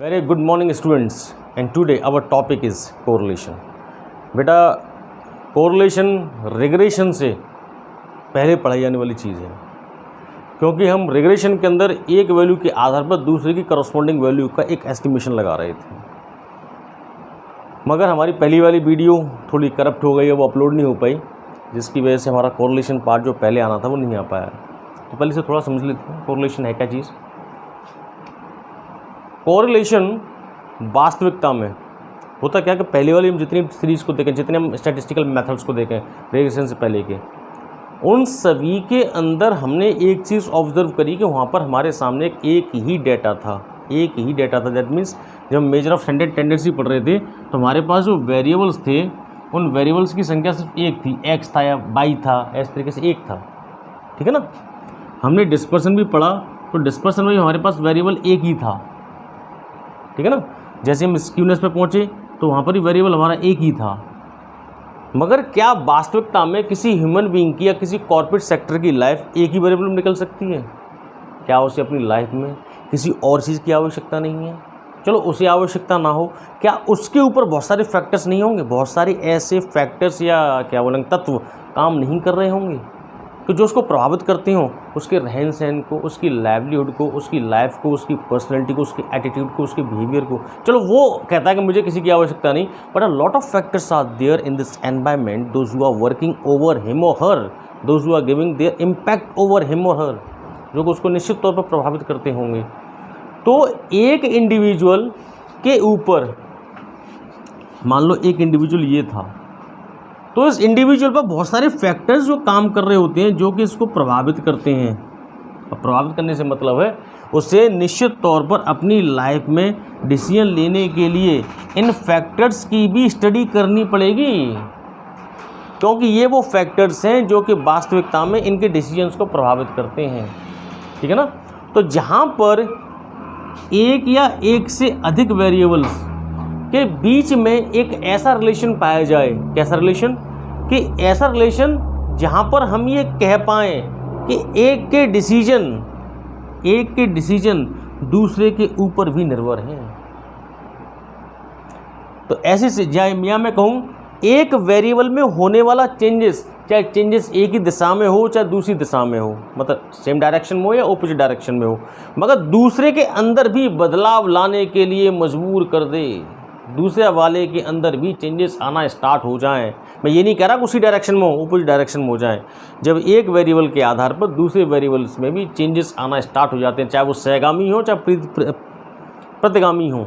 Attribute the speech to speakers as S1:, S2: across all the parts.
S1: Very good morning students, and today our topic is correlation. बेटा correlation regression से पहले पढ़ाई जाने वाली चीज़ है, क्योंकि हम regression के अंदर एक वैल्यू के आधार पर दूसरे की corresponding वैल्यू का एक एस्टिमेशन लगा रहे थे, मगर हमारी पहली वाली वीडियो थोड़ी करप्ट हो गई है, वो अपलोड नहीं हो पाई, जिसकी वजह से हमारा correlation पार्ट जो पहले आना था वो नहीं आ पाया। तो पहले से थोड़ा समझ लेते हैं correlation है क्या चीज़। कोरिलेशन वास्तविकता में होता क्या कि पहले वाली हम जितनी सीरीज़ को देखें, जितने हम स्टैटिस्टिकल मेथड्स को देखें रिग्रेशन से पहले के, उन सभी के अंदर हमने एक चीज़ ऑब्जर्व करी कि वहाँ पर हमारे सामने एक ही डेटा था। दैट मीन्स जब हम मेजर ऑफ स्टैंडर्ड टेंडेंसी पढ़ रहे थे तो हमारे पास जो वेरिएबल्स थे उन वेरिएबल्स की संख्या सिर्फ एक थी, एक्स था या वाई था, इस तरीके से एक था, ठीक है ना। हमने डिस्पर्सन भी पढ़ा तो डिस्पर्सन में हमारे पास वेरिएबल एक ही था, ठीक है ना। जैसे हम स्क्यूनेस पे पहुँचे तो वहाँ पर ही वेरिएबल हमारा एक ही था। मगर क्या वास्तविकता में किसी ह्यूमन बीइंग की या किसी कॉर्पोरेट सेक्टर की लाइफ एक ही वेरिएबल में निकल सकती है? क्या उसे अपनी लाइफ में किसी और चीज़ की आवश्यकता नहीं है? चलो उसे आवश्यकता ना हो, क्या उसके ऊपर बहुत सारे फैक्टर्स नहीं होंगे, बहुत सारे ऐसे फैक्टर्स या क्या बोलेंगे तत्व काम नहीं कर रहे होंगे तो जो उसको प्रभावित करते हों, उसके रहन सहन को, उसकी लाइवलीहुड को, उसकी लाइफ को, उसकी पर्सनैलिटी को, उसकी एटीट्यूड को, उसके बिहेवियर को। चलो वो कहता है कि मुझे किसी की आवश्यकता नहीं, but a lot of factors are there in this environment, those who are working over him और her, those who are giving their impact over him और हर, जो कि उसको निश्चित तौर पर प्रभावित करते होंगे। तो एक इंडिविजुअल के ऊपर मान लो एक इंडिविजुअल ये था, तो इस इंडिविजुअल पर बहुत सारे फैक्टर्स जो काम कर रहे होते हैं जो कि इसको प्रभावित करते हैं। और प्रभावित करने से मतलब है उसे निश्चित तौर पर अपनी लाइफ में डिसीजन लेने के लिए इन फैक्टर्स की भी स्टडी करनी पड़ेगी, क्योंकि ये वो फैक्टर्स हैं जो कि वास्तविकता में इनके डिसीजंस को प्रभावित करते हैं, ठीक है ना। तो जहाँ पर एक या एक से अधिक वेरिएबल्स के बीच में एक ऐसा रिलेशन पाया जाए, कैसा रिलेशन कि ऐसा रिलेशन जहाँ पर हम ये कह पाएँ कि एक के डिसीजन दूसरे के ऊपर भी निर्भर हैं। तो ऐसे से या मैं कहूँ एक वेरिएबल में होने वाला चेंजेस, चाहे चेंजेस एक ही दिशा में हो चाहे दूसरी दिशा में हो, मतलब सेम डायरेक्शन में हो या ऑपोजिट डायरेक्शन में हो, मगर दूसरे के अंदर भी बदलाव लाने के लिए मजबूर कर दे, दूसरे वाले के अंदर भी चेंजेस आना स्टार्ट हो जाएं। मैं ये नहीं कह रहा कि उसी डायरेक्शन में हो, ऑपोजिट डायरेक्शन में हो जाएं। जब एक वेरिएबल के आधार पर दूसरे वेरिएबल्स में भी चेंजेस आना स्टार्ट हो जाते हैं, चाहे वो सहगामी हो चाहे प्रतिगामी हो,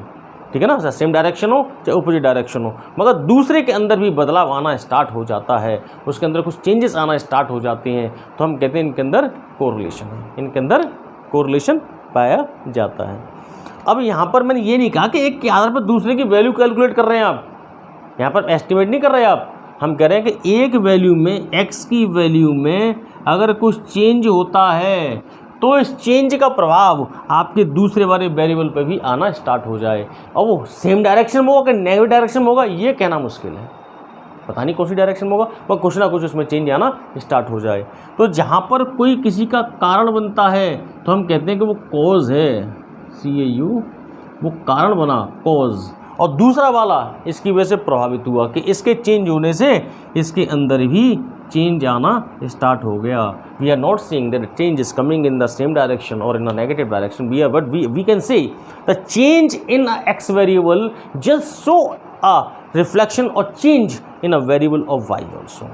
S1: ठीक है ना, चाहे सेम डायरेक्शन हो चाहे ऑपोजिट डायरेक्शन हो, मगर दूसरे के अंदर भी बदलाव आना स्टार्ट हो जाता है, उसके अंदर कुछ चेंजेस आना स्टार्ट हो जाते हैं, तो हम कहते हैं इनके अंदर कोरिलेशन है, इनके अंदर कोरिलेशन पाया जाता है। अब यहाँ पर मैंने ये नहीं कहा कि एक के आधार पर दूसरे की वैल्यू कैलकुलेट कर रहे हैं आप, यहाँ पर एस्टिमेट नहीं कर रहे आप। हम कह रहे हैं कि एक वैल्यू में, एक्स की वैल्यू में अगर कुछ चेंज होता है तो इस चेंज का प्रभाव आपके दूसरे वाले वेरिएबल पर भी आना स्टार्ट हो जाए, और वो सेम डायरेक्शन में होगा कि नेगेटिव डायरेक्शन में होगा ये कहना मुश्किल है, पता नहीं कौन सी डायरेक्शन में होगा, पर कुछ ना कुछ उसमें चेंज आना स्टार्ट हो जाए। तो जहाँ पर कोई किसी का कारण बनता है तो हम कहते हैं कि वो कॉज है, CAU, वो कारण बना, कॉज, और दूसरा वाला इसकी वजह से प्रभावित हुआ कि इसके चेंज होने से इसके अंदर भी चेंज आना स्टार्ट हो गया। We are not seeing that change is coming in the same direction और in a negative direction, we can say the change in a X variable just show a reflection और change in a variable of Y also,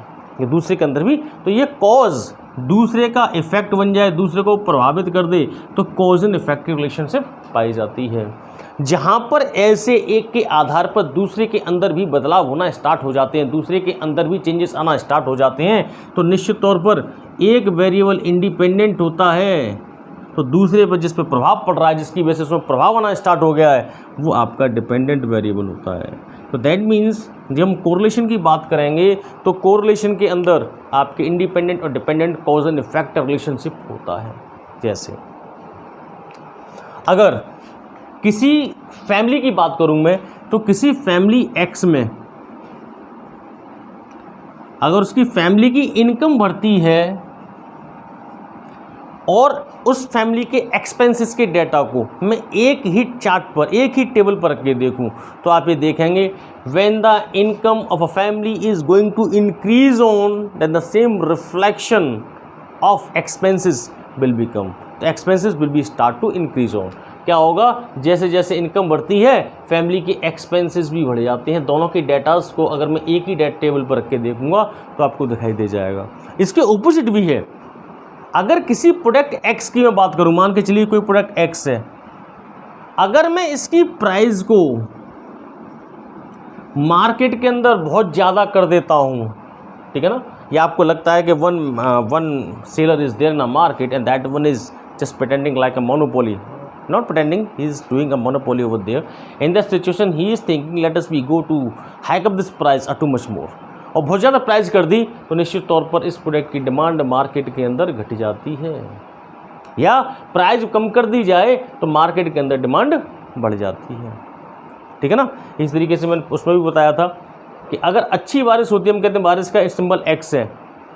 S1: ये दूसरे के अंदर भी। तो ये cause दूसरे का इफेक्ट बन जाए, दूसरे को प्रभावित कर दे, तो कॉज एंड इफेक्ट रिलेशनशिप पाई जाती है। जहाँ पर ऐसे एक के आधार पर दूसरे के अंदर भी बदलाव होना स्टार्ट हो जाते हैं, दूसरे के अंदर भी चेंजेस आना स्टार्ट हो जाते हैं, तो निश्चित तौर पर एक वेरिएबल इंडिपेंडेंट होता है, तो दूसरे पर जिस पर प्रभाव पड़ रहा है, जिसकी वजह से उसमें प्रभाव आना स्टार्ट हो गया है, वो आपका डिपेंडेंट वेरिएबल होता है। तो दैट मीन्स जब हम कोरिलेशन की बात करेंगे तो कोरिलेशन के अंदर आपके इंडिपेंडेंट और dependent cause and effect relationship होता है। जैसे अगर किसी फैमिली की बात करूं मैं, तो किसी फैमिली एक्स में अगर उसकी फैमिली की इनकम बढ़ती है और उस फैमिली के एक्सपेंसेस के डेटा को मैं एक ही चार्ट पर, एक ही टेबल पर रख के देखूं, तो आप ये देखेंगे when the income of a family is going to increase on then the same reflection of expenses will become, तो expenses will be start to increase on. क्या होगा, जैसे जैसे इनकम बढ़ती है फैमिली के एक्सपेंसेस भी बढ़ जाते हैं। दोनों के डेटास को अगर मैं एक ही डेट टेबल पर रख के देखूंगा तो आपको दिखाई दे जाएगा। इसके ऑपोजिट भी है, अगर किसी प्रोडक्ट एक्स की मैं बात करूं, मान के चलिए कोई प्रोडक्ट एक्स है, अगर मैं इसकी प्राइस को मार्केट के अंदर बहुत ज़्यादा कर देता हूं, ठीक है ना, या आपको लगता है कि one seller is there in a market and that one is just pretending like a monopoly, not pretending, he is doing a monopoly over there. In that situation he is thinking let us we go to hike up this price too much more, और बहुत ज़्यादा price कर दी तो निश्चित तौर पर इस product की डिमांड मार्केट के अंदर घट जाती है, या प्राइस कम कर दी जाए तो मार्केट के अंदर डिमांड बढ़ जाती है, ठीक है ना। इस तरीके से मैंने उसमें भी बताया था कि अगर अच्छी बारिश होती है, हम कहते हैं बारिश का सिंबल एक्स है,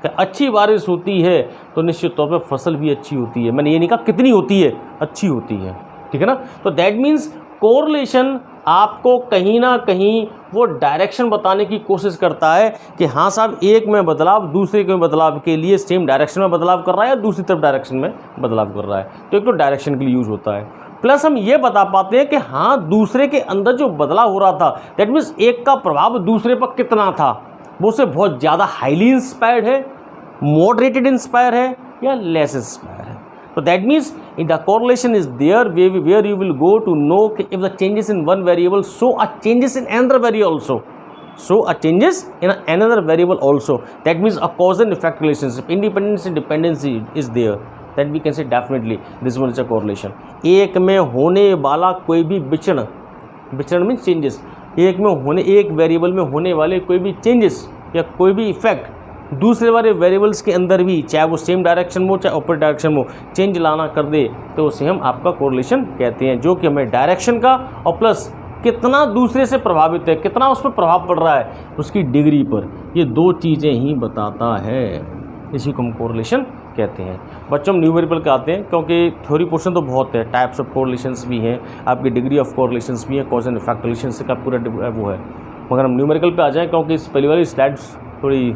S1: कि अच्छी बारिश होती है तो निश्चित तौर पे फसल भी अच्छी होती है। मैंने ये नहीं कहा कितनी होती है, अच्छी होती है, ठीक है ना। तो दैट मीन्स कोरिलेशन आपको कहीं ना कहीं वो डायरेक्शन बताने की कोशिश करता है कि हाँ साहब, एक में बदलाव दूसरे के बदलाव के लिए सेम डायरेक्शन में बदलाव कर रहा है या दूसरी तरफ डायरेक्शन में बदलाव कर रहा है, तो एक तो डायरेक्शन के लिए यूज़ होता है। प्लस हम ये बता पाते हैं कि हाँ दूसरे के अंदर जो बदलाव हो रहा था, दैट मीन्स एक का प्रभाव दूसरे पर कितना था, वो उससे बहुत ज़्यादा हाईली इंस्पायर्ड है, मॉडरेटेड इंस्पायर है या लेस इंस्पायर है। तो that means the correlation is there where you will go to know if the changes in one variable so a changes in another variable also, so a changes in another variable also, that means a cause and effect relationship, independence and dependency is there, that we can say definitely this one is a correlation। एक में होने वाला कोई भी विचरण, विचरण means changes, एक में होने, एक वेरिएबल में होने वाले कोई भी चेंजेस या कोई भी इफेक्ट दूसरे वाले वेरिएबल्स के अंदर भी, चाहे वो सेम डायरेक्शन में हो चाहे अपोजिट डायरेक्शन में हो, चेंज लाना कर दे तो उसे हम आपका कोरिलेशन कहते हैं, जो कि हमें डायरेक्शन का और प्लस कितना दूसरे से प्रभावित है, कितना उस पर प्रभाव पड़ रहा है उसकी डिग्री पर, ये दो चीज़ें ही बताता है, इसी को हम कोरिलेशन कहते हैं। बच्चों हम न्यूमेरिकल के आते हैं, क्योंकि थ्योरी पोर्शन तो बहुत है, टाइप्स ऑफ कोरिलेशंस भी हैं, आपकी डिग्री ऑफ कोरिलेशंस भी है, कॉज एंड इफेक्ट रिलेशंस का पूरा वो है, मगर हम न्यूमेरिकल पे आ जाएं क्योंकि इस पहली वाली स्लाइड्स थोड़ी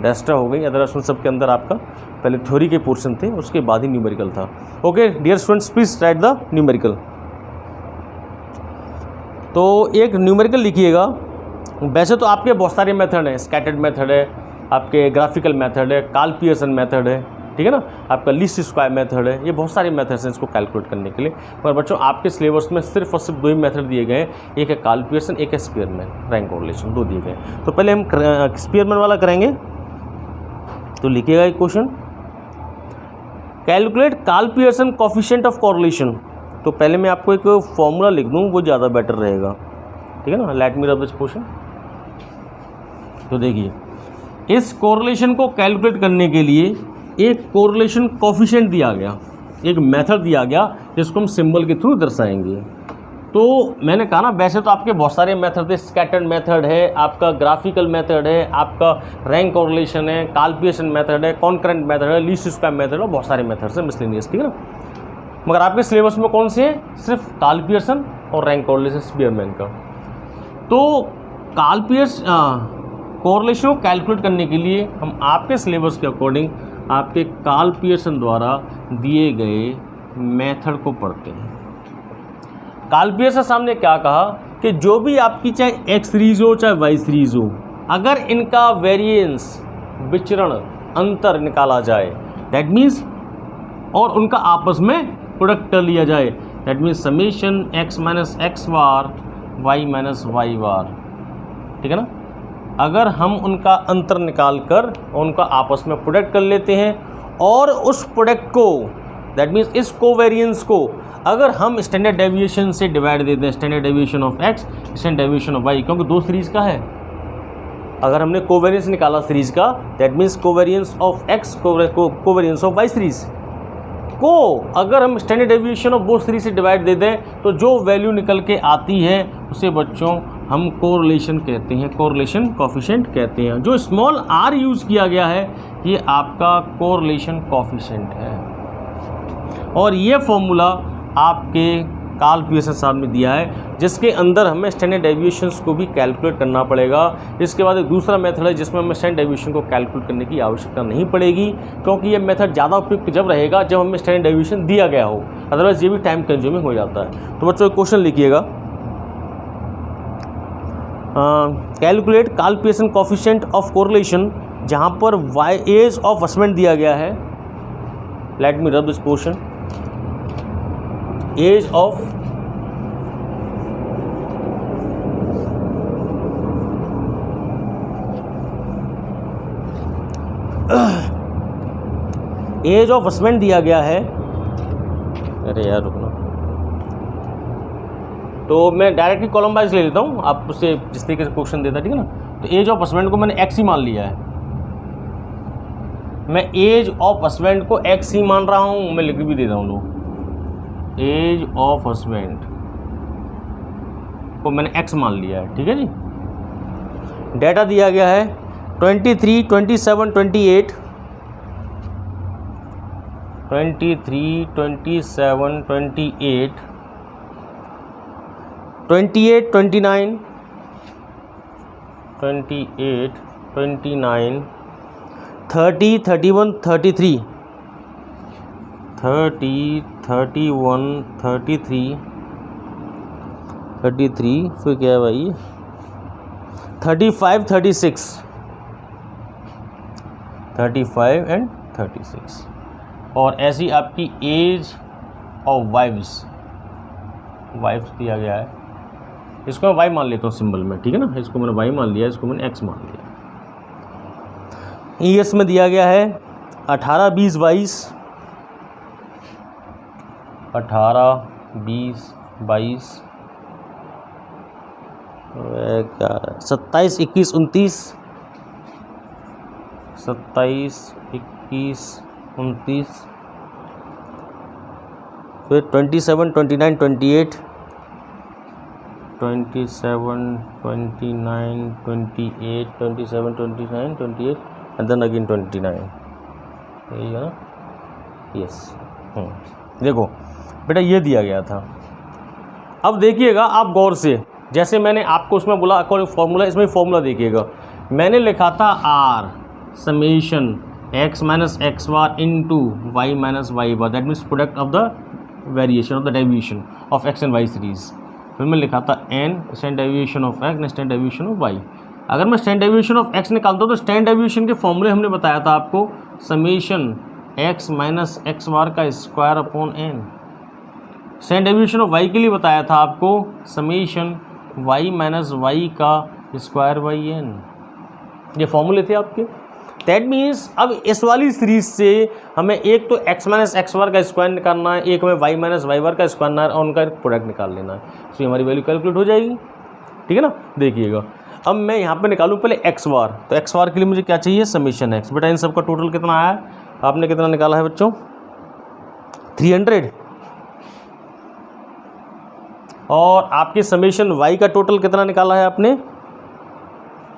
S1: डेस्ट्रा हो गई, अदरवाइज उन सब के अंदर आपका पहले थ्योरी के पोर्शन थे, उसके बाद ही न्यूमेरिकल था। Okay dear students, please write the numerical. तो एक न्यूमेरिकल लिखिएगा। वैसे तो आपके बहुत सारे मेथड हैं, स्कैटर्ड मेथड है, आपके ग्राफिकल मेथड है, कार्ल पियर्सन मेथड है, ठीक है ना, आपका लीस्ट स्क्वायर मेथड है, ये बहुत सारे मेथड्स हैं इसको कैलकुलेट करने के लिए। पर बच्चों आपके सिलेबस में सिर्फ और सिर्फ दो ही मेथड दिए गए हैं, एक है कार्ल पियर्सन, एक है स्पीयरमैन रैंक कोरिलेशन, दो दिए गए। तो पहले हम स्पीयरमैन वाला करेंगे, तो लिखिएगा एक question, calculate Karl Pearson coefficient of correlation. तो पहले मैं आपको एक फॉर्मूला लिख दूँ, वो ज़्यादा बेटर रहेगा, ठीक है ना। Late me rub this question. तो देखिए, इस कोरिलेशन को कैलकुलेट करने के लिए एक कोरिलेशन कोफिशिएंट दिया गया, एक मेथड दिया गया जिसको हम सिंबल के थ्रू दर्शाएंगे। तो मैंने कहा ना, वैसे तो आपके बहुत सारे मेथड थे, स्कैटर्ड मेथड है, आपका ग्राफिकल मेथड है, आपका रैंक कोरिलेशन है, कार्ल पियर्सन मेथड है, कॉन्करेंट मेथड है, लीस्ट स्क्वायर मेथड है, बहुत सारे मेथड्स हैं मिसलेनियस, ठीक है ना। मगर आपके सिलेबस में कौन से हैं? सिर्फ कार्ल पियर्सन और रैंक कोरिलेशन स्पीयरमैन का। तो कार्ल पियर्सन कोरिलेशन को कैलकुलेट करने के लिए हम आपके सिलेबस के अकॉर्डिंग आपके कार्ल पियर्सन द्वारा दिए गए मेथड को पढ़ते हैं। कार्ल पियर्सन सामने क्या कहा कि जो भी आपकी चाहे एक्स सीरीज हो चाहे वाई सीरीज हो, अगर इनका वेरिएंस, विचरण, अंतर निकाला जाए, दैट मीन्स, और उनका आपस में प्रोडक्ट कर लिया जाए, that means summation x minus x bar Y minus Y bar, ठीक है ना। अगर हम उनका अंतर निकाल कर उनका आपस में प्रोडक्ट कर लेते हैं और उस प्रोडक्ट को, दैट मीन्स इस कोवेरिएंस को अगर हम स्टैंडर्ड डेविएशन से डिवाइड देते हैं, standard deviation of x, standard deviation of y, क्योंकि दो सीरीज का है। अगर हमने कोवेरिएंस निकाला सीरीज का, that means covariance of x covariance of y series को अगर हम स्टैंडर्ड डेविएशन ऑफ वो सीरीज से डिवाइड दे दें, तो जो वैल्यू निकल के आती है उसे बच्चों हम कोरिलेशन कहते हैं, कोरिलेशन कोफिशिएंट कहते हैं। जो स्मॉल आर यूज़ किया गया है, ये आपका कोरिलेशन कोफिशिएंट है। और ये फॉर्मूला आपके कार्ल पियर्सन साहब ने दिया है, जिसके अंदर हमें स्टैंडर्ड डेविएशंस को भी कैलकुलेट करना पड़ेगा। इसके बाद एक दूसरा मेथड है जिसमें हमें स्टैंडर्ड डेविएशन को कैलकुलेट करने की आवश्यकता नहीं पड़ेगी, क्योंकि ये मेथड ज़्यादा उपयुक्त जब रहेगा जब हमें स्टैंडर्ड डेविएशन दिया गया हो, अदरवाइज ये भी टाइम कंज्यूमिंग हो जाता है। तो बच्चों क्वेश्चन लिखिएगा, calculate Karl Pearson coefficient of correlation, जहाँ पर एज ऑफ हस्बैंड दिया गया है। Let me rub this portion. Age of age of husband दिया गया है। अरे यार रुकना, तो मैं डायरेक्टली कॉलम वाइज ले लेता हूँ, आप उससे जिस तरीके से क्वेश्चन देता है, ठीक है ना। तो एज ऑफ हस्बैंड को मैंने एक्स ही मान लिया है, मैं एज ऑफ हस्बैंड को एक्स ही मान रहा हूँ, मैं लिख भी देता हूँ लोग। एज ऑफ हस्बैंड को मैंने एक्स मान लिया है, ठीक है जी। डेटा दिया गया है 23, 27, 28, 23, 27, 28, 28, 29, 28, 29, 30, 31, 33, 30, 31, 33, 33, फिर क्या है भाई 35, 36, 35 एंड 36। और ऐसी आपकी एज ऑफ वाइफ्स दिया गया है, इसको मैं वाई मान लेता हूँ सिंबल में, ठीक है ना। इसको मैंने वाई मान लिया, इसको मैंने एक्स मान लिया। ईएस में दिया गया है 18, 20, 22, 18, 20, 22, 27, 21, 29, 27, 21, 29, फिर 27, 29, 28, 27, 29, 28, 27, 29, 28 एंड देन अगेन 29, यही है ना। यस, देखो बेटा ये दिया गया था। अब देखिएगा आप गौर से, जैसे मैंने आपको उसमें बोला फॉर्मूला, इसमें फॉर्मूला देखिएगा, मैंने लिखा था r summation x minus x bar into Y minus Y bar, that means product of the variation of the deviation of x and y series. फिर मैं लिखा था n standard deviation of x, standard deviation of y. अगर मैं standard deviation of x निकालता हूँ तो standard deviation के फॉर्मूले हमने बताया था आपको, summation x minus x bar का square upon n. Standard deviation of y के लिए बताया था आपको, समेशन वाई माइनस वाई का स्क्वायर बाई एन। ये फॉर्मूले थे आपके। दैट मीन्स अब इस वाली सीरीज से हमें एक तो एक्स माइनस एक्स बार का स्क्वायर निकालना है, एक हमें वाई माइनस वाई बार का स्क्वायर निकालना है और उनका प्रोडक्ट निकाल लेना है, तो हमारी वैल्यू कैलकुलेट हो जाएगी, ठीक है ना। देखिएगा अब मैं यहाँ पे निकालूँ पहले एक्स बार, तो एक्स बार के लिए मुझे क्या चाहिए, समेशन एक्स। बेटा इन सब का टोटल कितना आया है, आपने कितना निकाला है बच्चों, 300। और आपके समेशन वाई का टोटल कितना निकाला है आपने,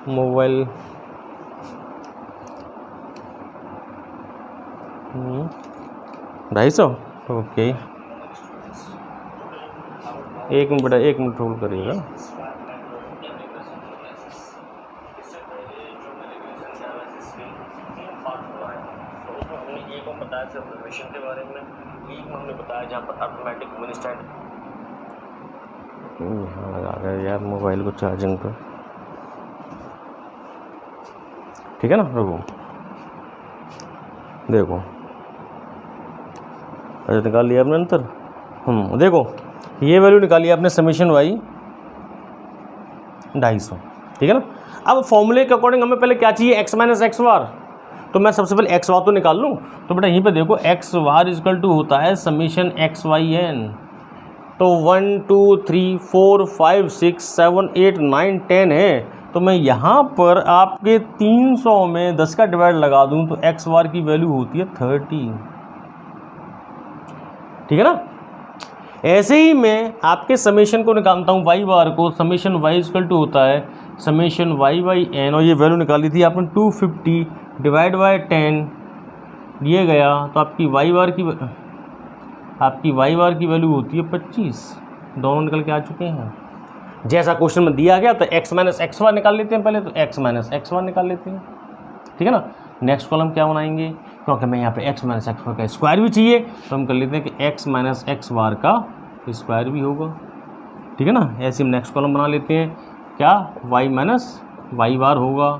S1: मोबाइल 250। ओके, एक मिनट बेटा, एक मिनट होल्ड करिएगा। के बारे में हमने बताया जहाँ पर ऑटोमेटिक मिनिस्टेंट यहाँ लगा गया यार मोबाइल को चार्जिंग पर, ठीक है ना। रुको देखो, अच्छा निकाल लिया आपने अंतर। देखो ये वैल्यू निकाली आपने समेशन वाई 250, ठीक है ना। अब फॉर्मूले के अकॉर्डिंग हमें पहले क्या चाहिए, एक्स माइनस एक्स बार, तो मैं सबसे पहले एक्स बार तो निकाल लूँ। तो बेटा यहीं पे देखो एक्स बार इजकल टू होता है समेशन एक्स वाई एन। तो 1 2 3 4 5 6 7 8 9 10 है, तो मैं यहाँ पर आपके 300 में 10 का डिवाइड लगा दूँ तो एक्स बार की वैल्यू होती है 30, ठीक है ना। ऐसे ही मैं आपके समेशन को निकालता हूँ वाई बार को, समेशन वाई इजकल टू होता है समेशन वाई बाई एन, और ये वैल्यू निकाली थी आपने 250 डिवाइड बाई 10 दिए गया, तो आपकी वाई बार की आपकी वाई बार की वैल्यू होती है 25, दोनों निकल के आ चुके हैं। जैसा क्वेश्चन में दिया गया तो x माइनस एक्स बार निकाल लेते हैं पहले, तो x माइनस एक्स बार निकाल लेते हैं, ठीक है ना। नेक्स्ट कॉलम क्या बनाएंगे, क्योंकि हमें यहाँ पे x माइनस एक्स बार का स्क्वायर भी चाहिए, तो हम कर लेते हैं कि x माइनस एक्स बार का स्क्वायर भी होगा, ठीक है ना। ऐसे हम नेक्स्ट कॉलम बना लेते हैं, क्या y माइनस वाई बार होगा,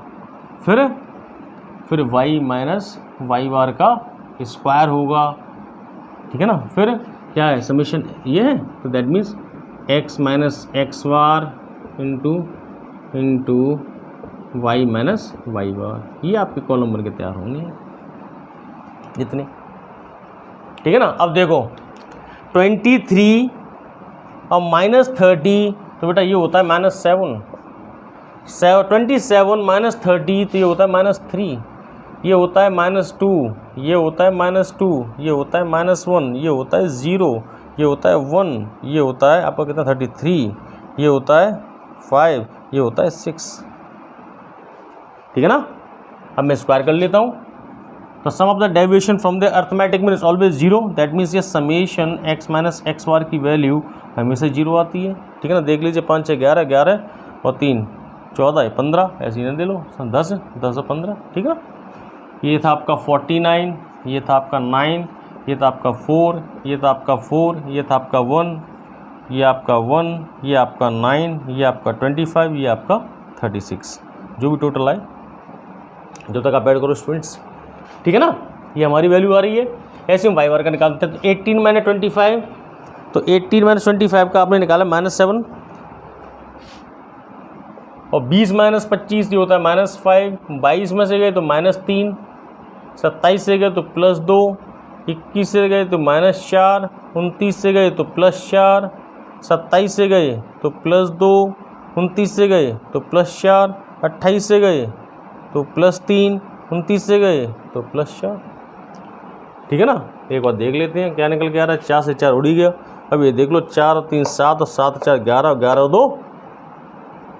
S1: फिर y माइनस वाई बार का स्क्वायर होगा, ठीक है ना। फिर क्या है, समीशन ये है, तो that means x minus x bar into Y minus Y bar, ये आपके कॉलम बन के तैयार होंगे इतने, ठीक है ना। अब देखो 23 और -30, तो बेटा ये होता है -7, 27 -30 तो ये होता है -3, ये होता है -2, ये होता है -2, ये होता है -1, ये होता है 0, ये होता है 1, ये होता है आपका कितना 33, ये होता है 5, ये होता है 6, ठीक है ना। अब मैं स्क्वायर कर लेता हूँ, तो sum of the deviation from the arithmetic mean is always 0, that means ये summation x minus x bar की वैल्यू हमेशा 0 आती है, ठीक है ना। देख लीजिए 5 6 11, 11 और 3 14 15, ऐसे ही ना दे लो 10 10 और 15, ठीक है ना। ये था आपका 49, ये था आपका 9, ये था आपका 4, ये था आपका 4, ये था आपका 1, ये आपका 1, ये आपका 9, ये आपका 25, ये आपका 36, जो भी टोटल आए जो तक आप ऐड करो स्टूडेंट्स, ठीक है ना। ये हमारी वैल्यू आ रही है। ऐसे हम वाई बार का निकालते हैं, तो 18 माइनस 25, तो 18 माइनस 25 का आपने निकाला -7, और 20 माइनस 25 ये होता है -5, 22 में से गए तो -3, 27 से गए तो +2, 21 से गए तो -4, 29 से गए तो +4, 27 से गए तो +2, 29 से गए तो +4, 28 से गए तो +3, 29 से गए तो +4, ठीक है ना। एक बार देख लेते हैं क्या निकल के आ रहा है, 4 से 4 उड़ ही गया। अब ये देख लो 4 और 3 7 और 7 4 11 और 11 और 2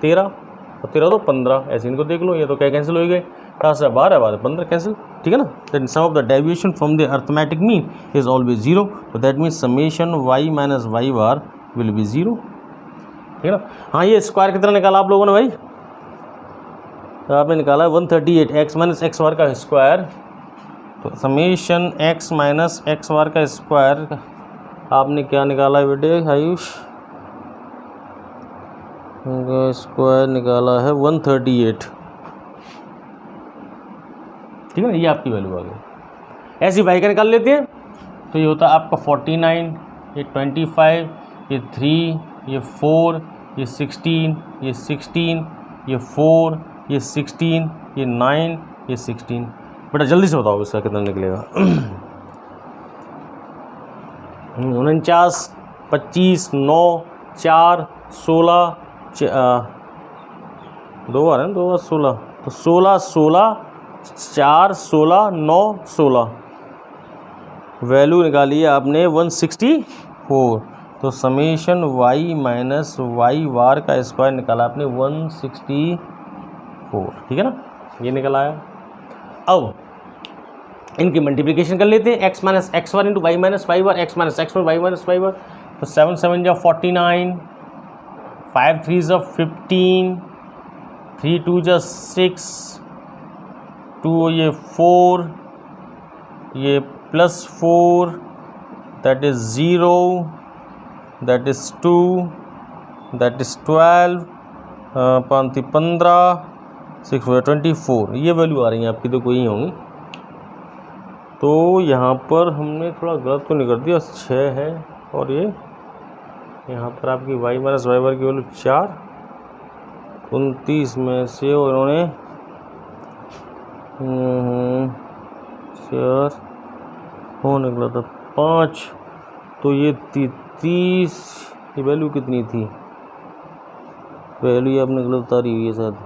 S1: 13 और 13 2 15, ऐसे इनको देख लो, ये तो क्या कैंसिल हो गए, 4 से 12 12 15 कैंसिल, ठीक है ना। That sum of the deviation from the arithmetic mean is always 0, तो that means summation y minus Y bar will be 0, ठीक है ना। हाँ, ये स्क्वायर कितना निकाला आप लोगों ने भाई, तो आपने निकाला 138 x माइनस एक्स बार का स्क्वायर, तो summation x minus x bar का स्क्वायर आपने क्या निकाला बेटे आयुष, स्क्वायर निकाला है 138, ठीक है ना। ये आपकी वैल्यू आ गई। ऐसी वाई का निकाल लेते हैं, तो ये होता है आपका 49, ये 25, ये 3, ये 4, ये 16, ये 16, ये 4, ये 16, ये 9, ये 16। बेटा जल्दी से बताओ इसका कितना निकलेगा। 49, 25, 9, 4, 16, 2 बार है, 2 बार 16, तो 16 16 4 16 9 16, वैल्यू निकाली है आपने 164, तो समेशन y माइनस वाई बार का स्क्वायर निकाला आपने 164, ठीक है ना, ये निकल आया। अब इनकी मल्टीप्लिकेशन कर लेते हैं, x minus x bar into Y minus Y बार, x minus x bar Y minus Y बार, तो 7 7 जा 49, 5 3 जा 15, 3 2 जा 6, 2 ये 4, ये +4, that is 0, that is 2, that is 12, 5 15, 6 24, ये वैल्यू आ रही है आपकी, तो कोई ही होंगी। तो यहाँ पर हमने थोड़ा गलत तो नहीं कर दिया, 6 है, और ये यहाँ पर आपकी y माइनस वाई बार की वैल्यू 4, 29 में से उन्होंने 4 हो निकला था 5, तो ये 30, ये वैल्यू कितनी थी, वैल्यू आपने गलत उतारी हुई है शायद,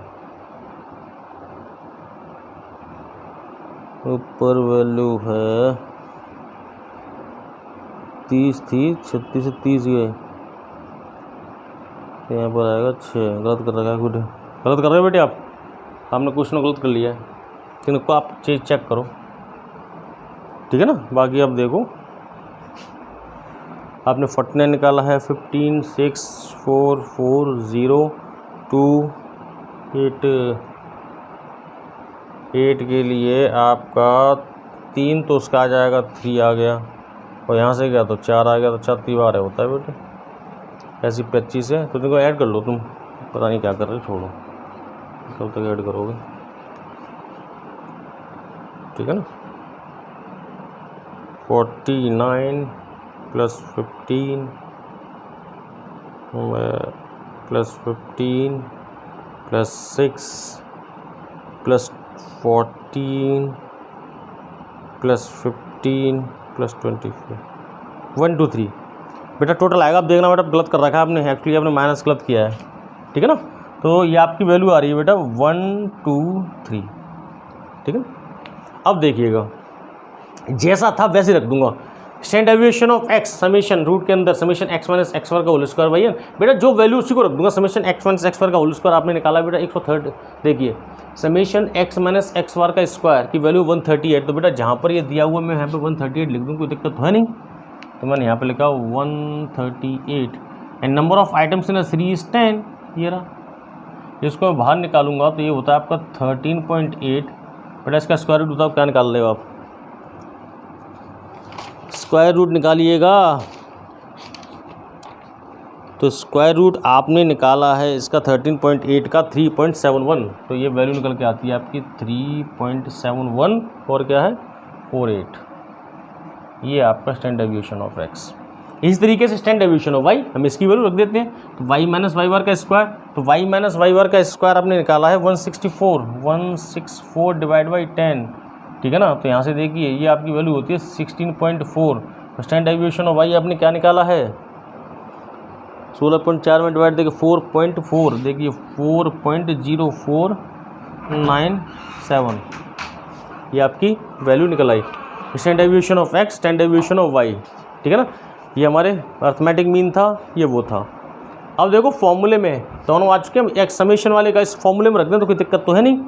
S1: ऊपर वैल्यू है 30 थी, 36 से 30 गए, तो यहाँ पर आएगा 6, गलत कर रखा है, गुड गलत कर रहे हो बेटे आप, आपने क्वेश्चन गलत कर लिया है, इनको आप चीज़ चेक करो, ठीक है ना। बाकी आप देखो आपने 49 निकाला है, 15 6 4 4 0 2 8 के लिए आपका 3 तो उसका आ जाएगा, 3 आ गया, और यहाँ से गया तो 4 आ गया, तो 4 3 बार होता है बेटे, ऐसी 25 है। तो देखो ऐड कर लो, तुम पता नहीं क्या कर रहे हो, छोड़ो, कब तक ऐड करोगे, ठीक है ना। 49 plus 15 plus 15 plus 6 plus 14 plus 15 plus 24 1 2 3 बेटा टोटल आएगा। अब देखना बेटा गलत कर रखा है आपने, एक्चुअली आपने माइनस गलत किया है, ठीक है ना। तो ये आपकी वैल्यू आ रही है बेटा 1 2 3, ठीक है। अब देखिएगा जैसा था वैसे रख दूंगा। Standard deviation of x summation root के अंदर समेशन एक्स माइनस एक्स वर्ग का होल स्क्वायर भाई बेटा, जो वैल्यू उसी को रख दूंगा। समेशन एक्स माइनस एक्स वर्ग का होल स्क्वायर आपने निकाला बेटा 130, देखिए समेशन एक्स माइनस एक्स वर्ग का स्क्वायर की वैल्यू 138। तो बेटा जहाँ पर ये दिया हुआ मैं यहाँ पे 138 लिख दूँ, कोई दिक्कत तो है नहीं। तो मैंने यहाँ पे लिखा 138 and number of items in a series 10, ये रहा। इसको मैं बाहर निकालूंगा तो ये होता है आपका 13.8 बेटा। इसका स्क्वायर रूट बताओ क्या निकाल लेगा आप, स्क्वायर रूट निकालिएगा। तो स्क्वायर रूट आपने निकाला है इसका 13.8 का 3.71, तो ये वैल्यू निकल के आती है आपकी 3.71 और क्या है 48। ये आपका स्टैंडर्ड डेविएशन ऑफ एक्स। इस तरीके से स्टैंडर्ड डेविएशन ऑफ वाई हम इसकी वैल्यू रख देते हैं। तो वाई माइनस वाई बार का स्क्वायर, तो वाई माइनस वाई बार का स्क्वायर आपने निकाला है 164 डिवाइड बाई 10, ठीक है ना। तो यहाँ से देखिए ये आपकी वैल्यू होती है 16.4। तो स्टैंडर्ड डेविएशन ऑफ वाई आपने क्या निकाला है 16.4 में डिवाइड देखिए 4.4, देखिए 4.0497, ये आपकी वैल्यू निकल आई। Standard deviation of x, standard deviation of Y, ठीक है ना। ये हमारे अर्थमेटिक मीन था, ये वो था। अब देखो फॉर्मूले में दोनों आ चुके हैं, एक समेशन वाले का इस फॉर्मूले में रख दें तो कोई दिक्कत तो है नहीं।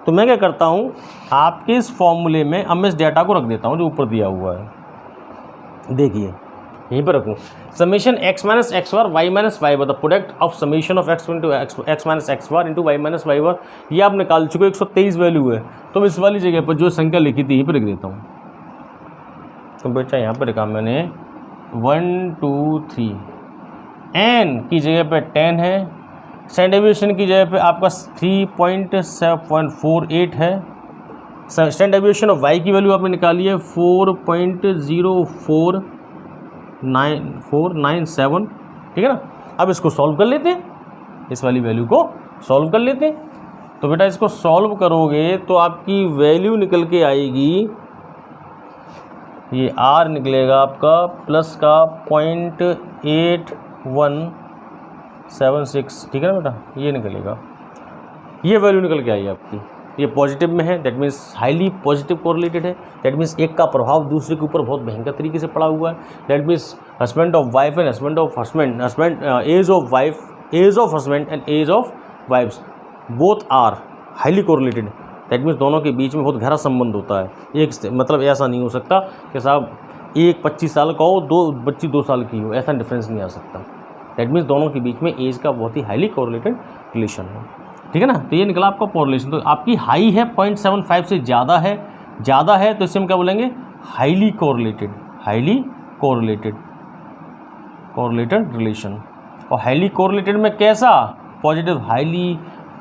S1: तो मैं क्या करता हूँ आपके इस फॉर्मूले में अब मैं इस डेटा को रख देता हूँ जो ऊपर दिया हुआ है, देखिए यहीं पर रखूँ। Summation x minus x bar Y minus Y bar, the product of summation of x into x minus x bar into Y minus Y bar, ये आप निकाल चुके 123 वैल्यू है। तो मैं इस वाली जगह पर जो संख्या लिखी थी यहीं पर लिख देता हूँ। तो बेटा यहाँ पर लिखा मैंने 1 2 3, एन की जगह पे 10 है, स्टैंडर्ड डेविएशन की जगह पे आपका 3.48 है। स्टैंडर्ड डेविएशन ऑफ वाई की वैल्यू आपने निकाली है 4.04997, ठीक है ना। अब इसको सॉल्व कर लेते हैं, इस वाली वैल्यू को सॉल्व कर लेते हैं। तो बेटा इसको सॉल्व करोगे तो आपकी वैल्यू निकल के आएगी, ये आर निकलेगा आपका प्लस का 0.8176, ठीक है ना बेटा, ये निकलेगा, ये वैल्यू निकल के आई आपकी। ये पॉजिटिव में है, that means highly positive correlated है। दैट मीन्स एक का प्रभाव दूसरे के ऊपर बहुत भयंकर तरीके से पड़ा हुआ है। That means husband of wife and husband of husband, age of wife, age of husband and age of wife's both are highly correlated. दैट मीन्स दोनों के बीच में बहुत गहरा संबंध होता है। एक मतलब ऐसा नहीं हो सकता कि साहब एक 25 साल का हो, दो बच्ची 2 साल की हो, ऐसा डिफरेंस नहीं आ सकता। दैट मीन्स दोनों के बीच में एज का बहुत ही हाईली कोरिलेटेड रिलेशन है, ठीक है ना। तो ये निकला आपका कोरिलेशन। तो आपकी हाई है 0.75 से ज़्यादा है तो इसे हम क्या बोलेंगे highly correlated, highly correlated relation. और हाईली कोरिलेटेड में कैसा पॉजिटिव, हाईली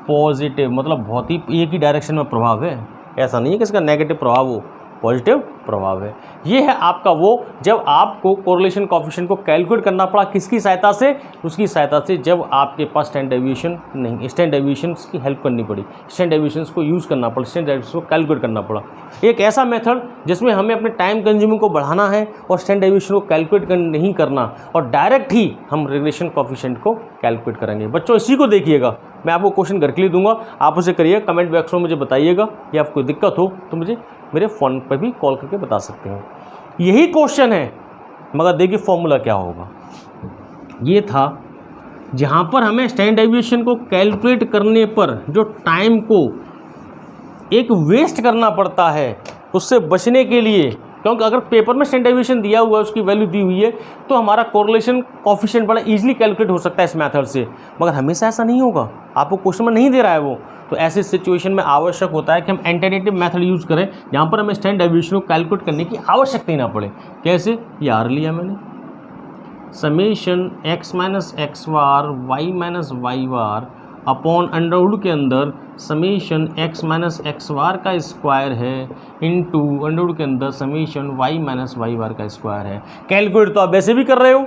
S1: पॉजिटिव, मतलब बहुत ही एक ही डायरेक्शन में प्रभाव है, ऐसा नहीं है कि इसका नेगेटिव प्रभाव हो, पॉजिटिव प्रभाव है। ये है आपका वो जब आपको कोरिलेशन कोएफिशिएंट को कैलकुलेट करना पड़ा, किसकी सहायता से, उसकी सहायता से जब आपके पास स्टैंडर्ड डेविएशन नहीं, स्टैंडर्ड डेविएशंस की हेल्प करनी पड़ी, स्टैंडर्ड डेविएशंस को यूज़ करना पड़ा, स्टैंडर्ड डेविएशंस को कैलकुलेट करना पड़ा। एक ऐसा मेथड जिसमें हमें अपने टाइम कंज्यूमिंग को बढ़ाना है और स्टैंडर्ड डेविएशन को कैलकुलेट नहीं करना, और डायरेक्ट ही हम रिलेशन कोएफिशिएंट को कैलकुलेट करेंगे। बच्चों इसी को देखिएगा, मैं आपको क्वेश्चन घर के लिए दूंगा, आप उसे करिए, कमेंट बॉक्स में मुझे बताइएगा, या आपको कोई दिक्कत हो तो मुझे मेरे फ़ोन पर भी कॉल करके बता सकते हैं। यही क्वेश्चन है, मगर देखिए फॉर्मूला क्या होगा। ये था जहाँ पर हमें स्टैंडर्ड डेविएशन को कैलकुलेट करने पर जो टाइम को एक वेस्ट करना पड़ता है, उससे बचने के लिए क्योंकि अगर पेपर में स्टैंडर्ड डेविएशन दिया हुआ है, उसकी वैल्यू दी हुई है, तो हमारा कोरिलेशन कोफिशिएंट बड़ा इजीली कैलकुलेट हो सकता है इस मेथड से। मगर हमेशा ऐसा नहीं होगा, आपको क्वेश्चन में नहीं दे रहा है वो, तो ऐसी सिचुएशन में आवश्यक होता है कि हम अल्टरनेटिव मेथड यूज़ करें जहाँ पर हमें स्टैंडर्ड डेविएशन को कैलकुलेट करने की आवश्यकता ही ना पड़े। कैसे, ये आर लिया मैंने, समेशन x माइनस एक्स वार वाई माइनस वाई वार अपॉन अंडरवुड के अंदर समेशन x माइनस एक्स वार का स्क्वायर है इनटू अंडरवुड के अंदर समेशन y माइनस वाई वार का स्क्वायर है। कैलकुलेट तो आप वैसे भी कर रहे हो,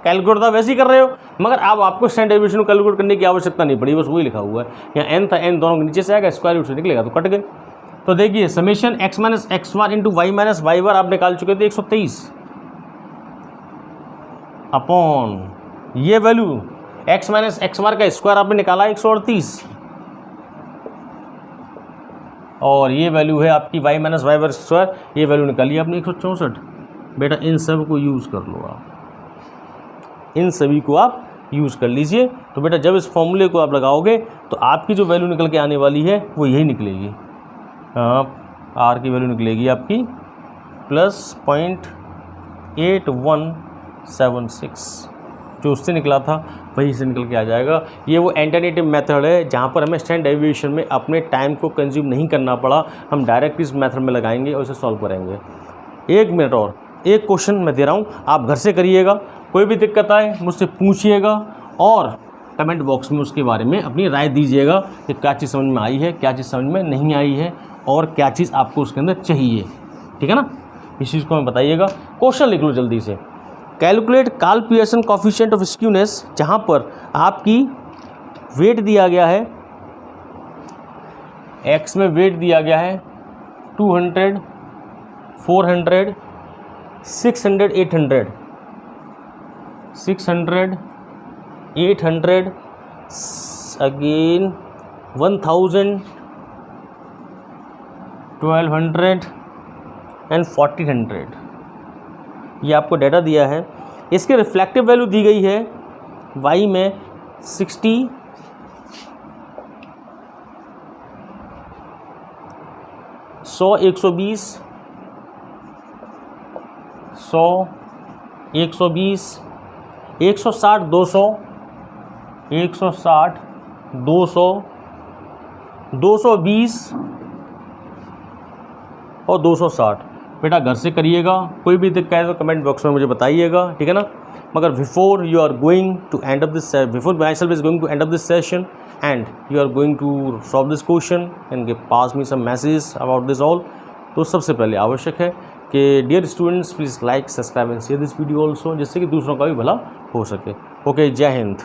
S1: कैलकुलेट तो आप वैसे ही कर रहे हो, मगर अब आपको स्टैंडर्ड डेविएशन को कैलकुलेट करने की आवश्यकता नहीं पड़ी, बस वही लिखा हुआ है। यहाँ n था, n दोनों के नीचे से आएगा, स्क्वायर रूट से निकलेगा तो कट गए। तो देखिए समेशन x माइनस एक्स वार इंटू वाई माइनस वाई वार आप निकाल चुके थे 123 अपॉन ये वैल्यू x माइनस एक्स वार का स्क्वायर आपने निकाला 138 और ये वैल्यू है आपकी y माइनस वाई वार स्क्वायर, ये वैल्यू निकाली आपने 164। बेटा इन सब को यूज़ कर लो आप, इन सभी को आप यूज़ कर लीजिए। तो बेटा जब इस फॉर्मूले को आप लगाओगे तो आपकी जो वैल्यू निकल के आने वाली है वो यही निकलेगी, r की वैल्यू निकलेगी आपकी +0.8176, जो उससे निकला था वही से निकल के आ जाएगा। ये वो अल्टरनेटिव मेथड है जहाँ पर हमें स्टैंडर्ड डेविएशन में अपने टाइम को कंज्यूम नहीं करना पड़ा, हम डायरेक्ट इस मेथड में लगाएंगे और इसे सॉल्व करेंगे। 1 मिनट और, एक क्वेश्चन मैं दे रहा हूँ, आप घर से करिएगा, कोई भी दिक्कत आए मुझसे पूछिएगा और कमेंट बॉक्स में उसके बारे में अपनी राय दीजिएगा कि क्या चीज़ समझ में आई है, क्या चीज़ समझ में नहीं आई है और क्या चीज़ आपको उसके अंदर चाहिए, ठीक है ना। इस चीज़ को हमें बताइएगा। क्वेश्चन लिख लो जल्दी से। Calculate Karl Pearson coefficient of skewness, जहाँ पर आपकी वेट दिया गया है, x में वेट दिया गया है 200, 400, 600, 800, 600, 800, अगेन 1000, 1200 एंड 1400। ये आपको डाटा दिया है। इसके रिफ्लेक्टिव वैल्यू दी गई है y में 60, 100, 120, 100, 120, 160, 200, 160, 200, 220 और 260। बेटा घर से करिएगा, कोई भी दिक्कत है तो कमेंट बॉक्स में मुझे बताइएगा, ठीक है ना। मगर before you are going to end up this, before myself is going to end up this session and you are going to solve this question and pass me some message about this all, तो सबसे पहले आवश्यक है कि dear students please like, subscribe and share this video also, जिससे कि दूसरों का भी भला हो सके। ओके, जय हिंद।